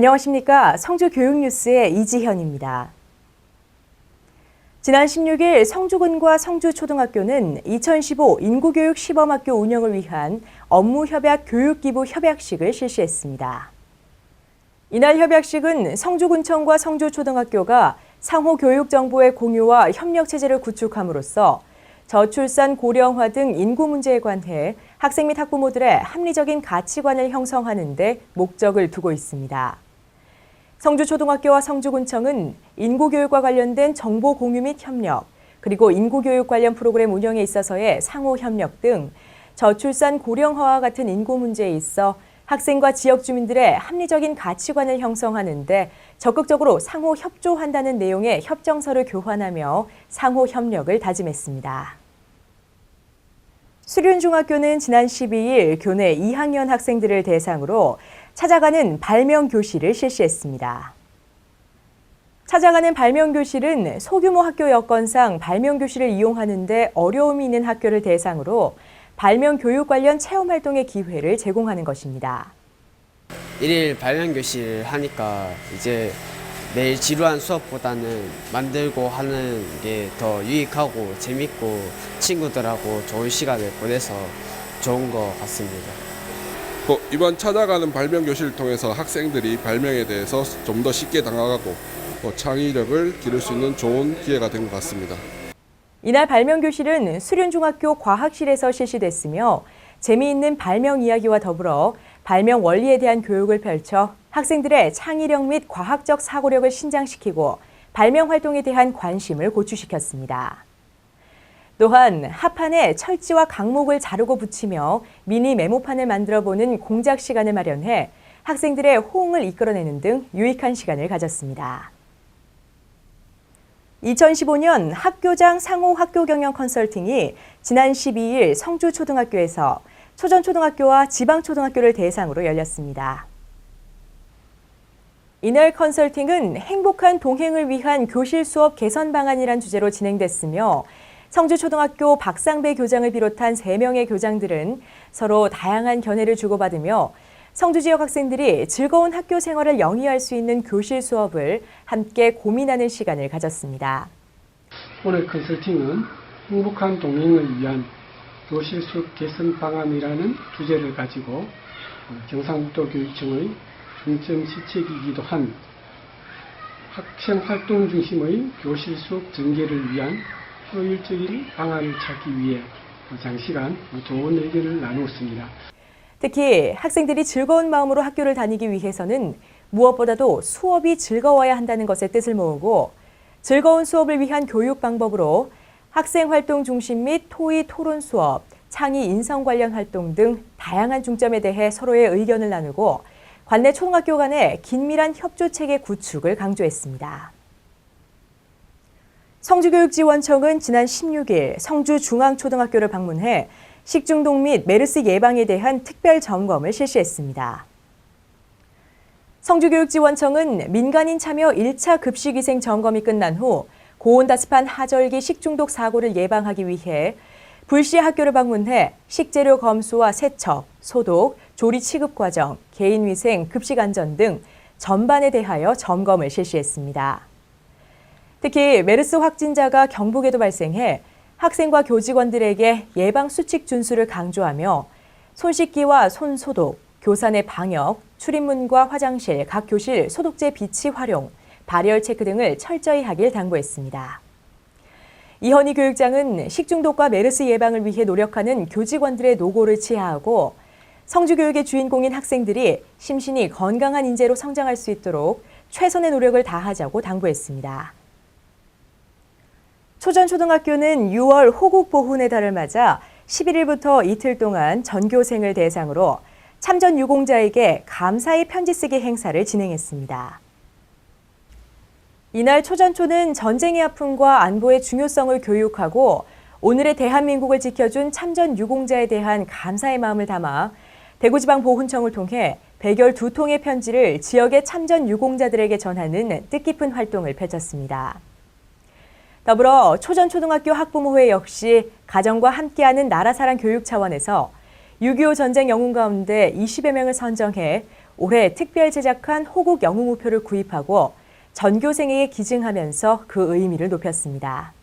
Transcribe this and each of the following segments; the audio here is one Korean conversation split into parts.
안녕하십니까. 성주교육뉴스의 이지현입니다. 지난 16일 성주군과 성주초등학교는 2015 인구교육 시범학교 운영을 위한 업무협약 교육기부 협약식을 실시했습니다. 이날 협약식은 성주군청과 성주초등학교가 상호 교육 정보의 공유와 협력체제를 구축함으로써 저출산, 고령화 등 인구 문제에 관해 학생 및 학부모들의 합리적인 가치관을 형성하는 데 목적을 두고 있습니다. 성주초등학교와 성주군청은 인구교육과 관련된 정보 공유 및 협력, 그리고 인구교육 관련 프로그램 운영에 있어서의 상호 협력 등 저출산, 고령화와 같은 인구 문제에 있어 학생과 지역 주민들의 합리적인 가치관을 형성하는 데 적극적으로 상호 협조한다는 내용의 협정서를 교환하며 상호 협력을 다짐했습니다. 수륜중학교는 지난 12일 교내 2학년 학생들을 대상으로 찾아가는 발명교실을 실시했습니다. 찾아가는 발명교실은 소규모 학교 여건상 발명교실을 이용하는 데 어려움이 있는 학교를 대상으로 발명교육 관련 체험활동의 기회를 제공하는 것입니다. 일일 발명교실 하니까 이제 매일 지루한 수업보다는 만들고 하는 게 더 유익하고 재밌고 친구들하고 좋은 시간을 보내서 좋은 것 같습니다. 이번 찾아가는 발명교실을 통해서 학생들이 발명에 대해서 좀 더 쉽게 다가가고 창의력을 기를 수 있는 좋은 기회가 된 것 같습니다. 이날 발명교실은 수륜중학교 과학실에서 실시됐으며 재미있는 발명 이야기와 더불어 발명 원리에 대한 교육을 펼쳐 학생들의 창의력 및 과학적 사고력을 신장시키고 발명 활동에 대한 관심을 고취시켰습니다. 또한 합판에 철지와 강목을 자르고 붙이며 미니 메모판을 만들어보는 공작 시간을 마련해 학생들의 호응을 이끌어내는 등 유익한 시간을 가졌습니다. 2015년 학교장 상호 학교 경영 컨설팅이 지난 12일 성주초등학교에서 초전초등학교와 지방초등학교를 대상으로 열렸습니다. 이날 컨설팅은 행복한 동행을 위한 교실 수업 개선 방안이란 주제로 진행됐으며 성주초등학교 박상배 교장을 비롯한 3명의 교장들은 서로 다양한 견해를 주고받으며 성주 지역 학생들이 즐거운 학교 생활을 영위할 수 있는 교실 수업을 함께 고민하는 시간을 가졌습니다. 오늘 컨설팅은 행복한 동행을 위한 교실 수업 개선 방안이라는 주제를 가지고 경상북도교육청의 중점 시책이기도 한 학생 활동 중심의 교실 수업 전개를 위한 효율적인 방안을 찾기 위해 장시간 좋은 의견을 나누었습니다. 특히 학생들이 즐거운 마음으로 학교를 다니기 위해서는 무엇보다도 수업이 즐거워야 한다는 것에 뜻을 모으고 즐거운 수업을 위한 교육 방법으로 학생 활동 중심 및 토의 토론 수업, 창의 인성 관련 활동 등 다양한 중점에 대해 서로의 의견을 나누고 관내 초등학교 간의 긴밀한 협조 체계 구축을 강조했습니다. 성주교육지원청은 지난 16일 성주중앙초등학교를 방문해 식중독 및 메르스 예방에 대한 특별 점검을 실시했습니다. 성주교육지원청은 민간인 참여 1차 급식위생 점검이 끝난 후 고온다습한 하절기 식중독 사고를 예방하기 위해 불시 학교를 방문해 식재료 검수와 세척, 소독, 조리 취급 과정, 개인위생, 급식 안전 등 전반에 대하여 점검을 실시했습니다. 특히 메르스 확진자가 경북에도 발생해 학생과 교직원들에게 예방수칙 준수를 강조하며 손 씻기와 손 소독, 교사 내 방역, 출입문과 화장실, 각 교실 소독제 비치 활용, 발열 체크 등을 철저히 하길 당부했습니다. 이현희 교육장은 식중독과 메르스 예방을 위해 노력하는 교직원들의 노고를 치하하고 성주교육의 주인공인 학생들이 심신이 건강한 인재로 성장할 수 있도록 최선의 노력을 다하자고 당부했습니다. 초전초등학교는 6월 호국보훈의 달을 맞아 11일부터 이틀 동안 전교생을 대상으로 참전 유공자에게 감사의 편지 쓰기 행사를 진행했습니다. 이날 초전초는 전쟁의 아픔과 안보의 중요성을 교육하고 오늘의 대한민국을 지켜준 참전 유공자에 대한 감사의 마음을 담아 대구지방보훈청을 통해 112통의 편지를 지역의 참전 유공자들에게 전하는 뜻깊은 활동을 펼쳤습니다. 더불어 초전초등학교 학부모회 역시 가정과 함께하는 나라사랑 교육 차원에서 6.25 전쟁 영웅 가운데 20여 명을 선정해 올해 특별 제작한 호국 영웅우표를 구입하고 전교생에게 기증하면서 그 의미를 높였습니다.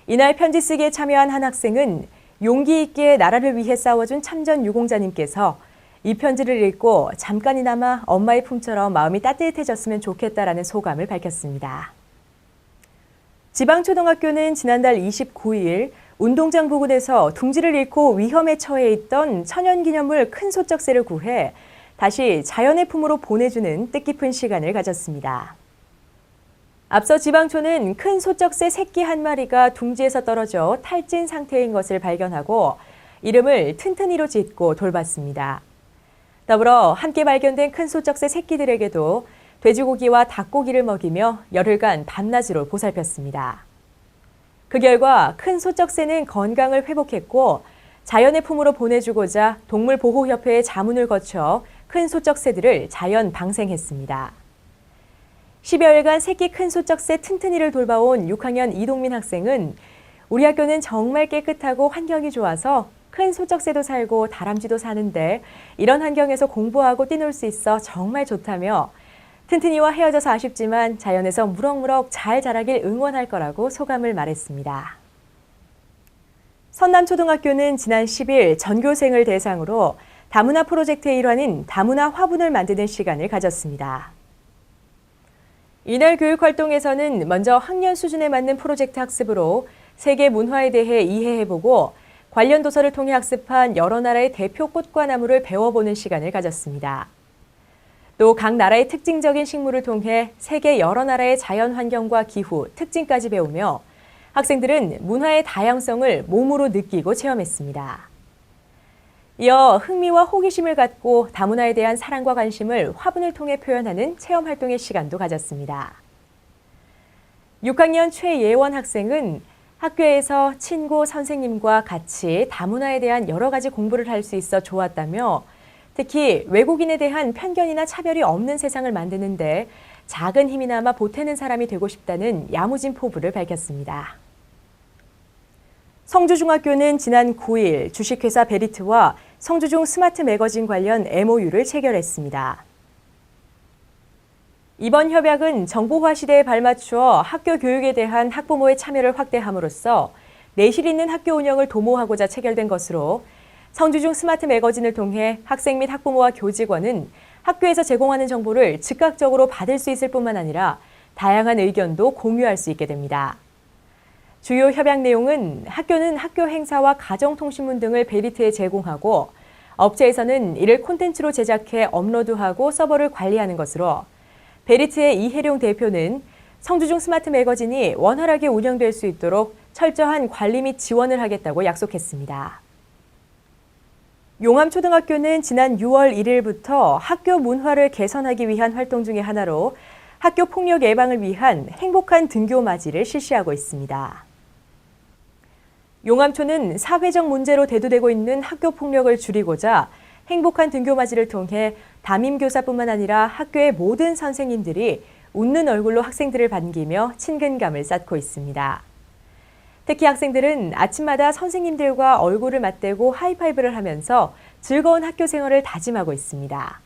이날 편지 쓰기에 참여한 한 학생은 용기 있게 나라를 위해 싸워준 참전 유공자님께서 이 편지를 읽고 잠깐이나마 엄마의 품처럼 마음이 따뜻해졌으면 좋겠다라는 소감을 밝혔습니다. 지방초등학교는 지난달 29일 운동장 부근에서 둥지를 잃고 위험에 처해 있던 천연기념물 큰 소쩍새를 구해 다시 자연의 품으로 보내주는 뜻깊은 시간을 가졌습니다. 앞서 지방초는 큰 소쩍새 새끼 한 마리가 둥지에서 떨어져 탈진 상태인 것을 발견하고 이름을 튼튼이로 짓고 돌봤습니다. 더불어 함께 발견된 큰 소쩍새 새끼들에게도 돼지고기와 닭고기를 먹이며 열흘간 밤낮으로 보살폈습니다. 그 결과 큰 소쩍새는 건강을 회복했고 자연의 품으로 보내주고자 동물보호협회의 자문을 거쳐 큰 소쩍새들을 자연 방생했습니다. 10여일간 새끼 큰 소쩍새 튼튼이를 돌봐온 6학년 이동민 학생은 우리 학교는 정말 깨끗하고 환경이 좋아서 큰 소쩍새도 살고 다람쥐도 사는데 이런 환경에서 공부하고 뛰놀 수 있어 정말 좋다며 튼튼이와 헤어져서 아쉽지만 자연에서 무럭무럭 잘 자라길 응원할 거라고 소감을 말했습니다. 선남초등학교는 지난 10일 전교생을 대상으로 다문화 프로젝트의 일환인 다문화 화분을 만드는 시간을 가졌습니다. 이날 교육활동에서는 먼저 학년 수준에 맞는 프로젝트 학습으로 세계 문화에 대해 이해해보고 관련 도서를 통해 학습한 여러 나라의 대표 꽃과 나무를 배워보는 시간을 가졌습니다. 또 각 나라의 특징적인 식물을 통해 세계 여러 나라의 자연 환경과 기후, 특징까지 배우며 학생들은 문화의 다양성을 몸으로 느끼고 체험했습니다. 이어 흥미와 호기심을 갖고 다문화에 대한 사랑과 관심을 화분을 통해 표현하는 체험활동의 시간도 가졌습니다. 6학년 최예원 학생은 학교에서 친구, 선생님과 같이 다문화에 대한 여러 가지 공부를 할 수 있어 좋았다며 특히 외국인에 대한 편견이나 차별이 없는 세상을 만드는데 작은 힘이나마 보태는 사람이 되고 싶다는 야무진 포부를 밝혔습니다. 성주중학교는 지난 9일 주식회사 베리트와 성주중 스마트 매거진 관련 MOU를 체결했습니다. 이번 협약은 정보화 시대에 발맞추어 학교 교육에 대한 학부모의 참여를 확대함으로써 내실 있는 학교 운영을 도모하고자 체결된 것으로 성주중 스마트 매거진을 통해 학생 및 학부모와 교직원은 학교에서 제공하는 정보를 즉각적으로 받을 수 있을 뿐만 아니라 다양한 의견도 공유할 수 있게 됩니다. 주요 협약 내용은 학교는 학교 행사와 가정통신문 등을 베리트에 제공하고 업체에서는 이를 콘텐츠로 제작해 업로드하고 서버를 관리하는 것으로 베리트의 이혜룡 대표는 성주중 스마트 매거진이 원활하게 운영될 수 있도록 철저한 관리 및 지원을 하겠다고 약속했습니다. 용암초등학교는 지난 6월 1일부터 학교 문화를 개선하기 위한 활동 중의 하나로 학교 폭력 예방을 위한 행복한 등교 맞이를 실시하고 있습니다. 용암초는 사회적 문제로 대두되고 있는 학교 폭력을 줄이고자 행복한 등교 맞이를 통해 담임교사뿐만 아니라 학교의 모든 선생님들이 웃는 얼굴로 학생들을 반기며 친근감을 쌓고 있습니다. 특히 학생들은 아침마다 선생님들과 얼굴을 맞대고 하이파이브를 하면서 즐거운 학교 생활을 다짐하고 있습니다.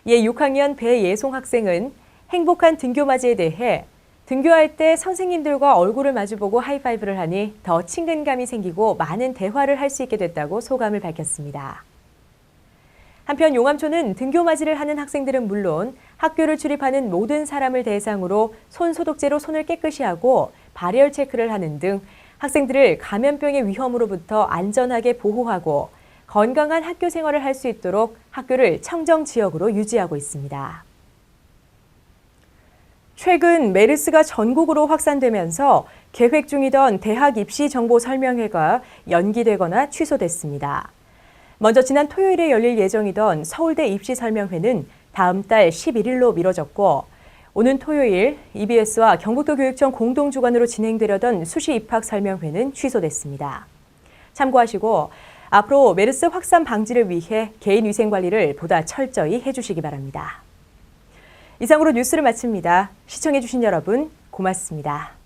이에 6학년 배예송 학생은 행복한 등교 맞이에 대해 등교할 때 선생님들과 얼굴을 마주보고 하이파이브를 하니 더 친근감이 생기고 많은 대화를 할 수 있게 됐다고 소감을 밝혔습니다. 한편 용암초는 등교 맞이를 하는 학생들은 물론 학교를 출입하는 모든 사람을 대상으로 손 소독제로 손을 깨끗이 하고 발열 체크를 하는 등 학생들을 감염병의 위험으로부터 안전하게 보호하고 건강한 학교 생활을 할 수 있도록 학교를 청정 지역으로 유지하고 있습니다. 최근 메르스가 전국으로 확산되면서 계획 중이던 대학 입시 정보 설명회가 연기되거나 취소됐습니다. 먼저 지난 토요일에 열릴 예정이던 서울대 입시 설명회는 다음 달 11일로 미뤄졌고 오는 토요일 EBS와 경북도 교육청 공동 주관으로 진행되려던 수시 입학 설명회는 취소됐습니다. 참고하시고 앞으로 메르스 확산 방지를 위해 개인 위생 관리를 보다 철저히 해주시기 바랍니다. 이상으로 뉴스를 마칩니다. 시청해주신 여러분 고맙습니다.